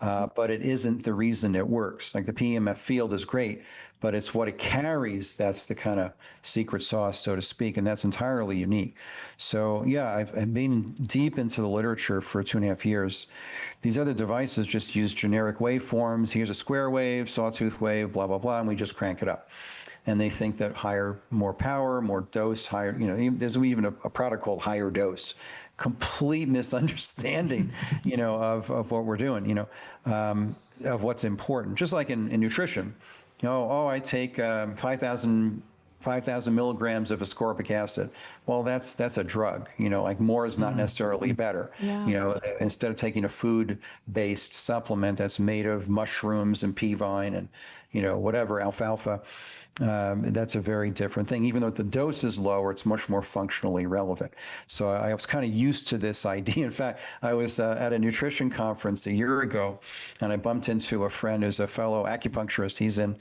but it isn't the reason it works. Like, the PEMF field is great, but it's what it carries that's the kind of secret sauce, so to speak, and that's entirely unique. So yeah, I've been deep into the literature for 2.5 years. These other devices just use generic waveforms. Here's a square wave, sawtooth wave, blah, blah, blah, and we just crank it up. And they think that more power, more dose, higher, there's even a product called higher dose. Complete misunderstanding, of what we're doing, of what's important. Just like in nutrition, I take 5,000 milligrams of ascorbic acid. Well, that's a drug, like more is not necessarily better. Instead of taking a food-based supplement that's made of mushrooms and pea vine and, whatever, alfalfa, that's a very different thing. Even though the dose is lower, it's much more functionally relevant. So I was kind of used to this idea. In fact, I was at a nutrition conference a year ago, and I bumped into a friend who's a fellow acupuncturist. He's in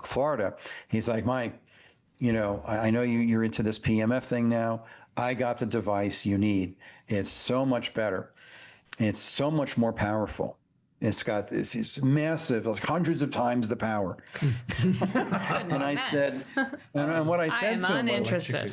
Florida. He's like, Mike, I know you're into this PEMF thing now. I got the device you need. It's so much better. It's so much more powerful. It's got this massive, like hundreds of times the power. And I said, and what I said to him, I'm uninterested.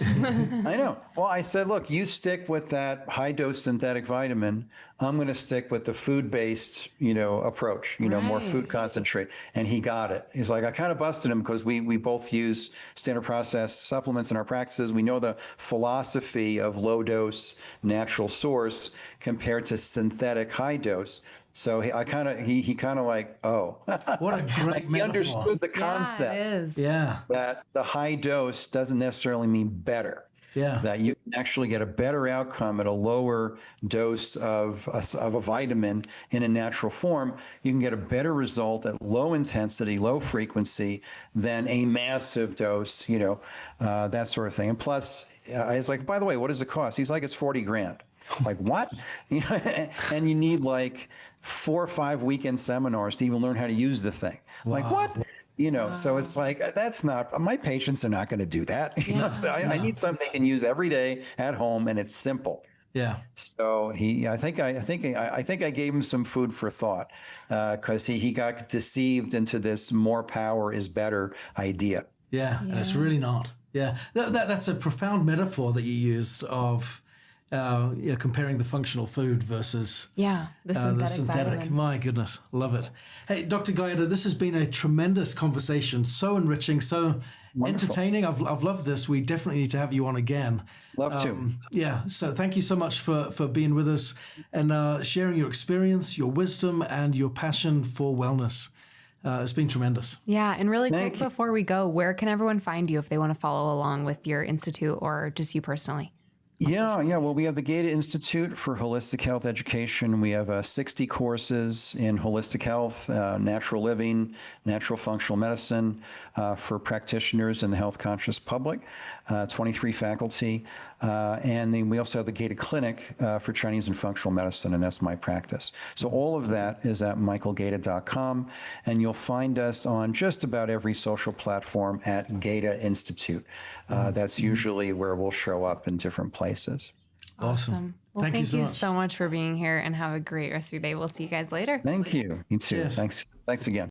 I know. Well, I said, look, you stick with that high dose synthetic vitamin. I'm going to stick with the food-based, approach, more food concentrate. And he got it. He's like, I kind of busted him because we both use standard process supplements in our practices. We know the philosophy of low dose natural source compared to synthetic high dose. So he kind of like, oh, what a great he metaphor. understood the concept. Yeah, it is. Yeah. That the high dose doesn't necessarily mean better. Yeah. That you can actually get a better outcome at a lower dose of a vitamin in a natural form. You can get a better result at low intensity, low frequency than a massive dose, that sort of thing. And plus, I was like, by the way, what does it cost? He's like, it's $40,000. Like, what? And you need like 4 or 5 weekend seminars to even learn how to use the thing. Wow. Like, what? So it's like, that's not, my patients are not going to do that. So I need something they can use every day at home, and it's simple. Yeah. So I think I gave him some food for thought, because he got deceived into this more power is better idea. Yeah. And it's really not. Yeah. That's a profound metaphor that you used of comparing the functional food versus the synthetic vitamin. My goodness, love it. Hey, Dr. Gaeta, this has been a tremendous conversation, so enriching, so entertaining. I've loved this. We definitely need to have you on again. Love to. Yeah, so thank you so much for being with us and sharing your experience, your wisdom, and your passion for wellness. It's been tremendous. Yeah, and really quick before we go, where can everyone find you if they want to follow along with your institute or just you personally? Yeah. Well, we have the Gaeta Institute for Holistic Health Education. We have 60 courses in holistic health, natural living, natural functional medicine for practitioners and the health conscious public, 23 faculty. And then we also have the Gaeta Clinic for Chinese and functional medicine, and that's my practice. So all of that is at michaelgaeta.com, and you'll find us on just about every social platform at Gaeta Institute. That's usually where we'll show up in different places. Awesome. Well, thank you so much for being here, and have a great rest of your day. We'll see you guys later. Thank you. You too. Cheers. Thanks again.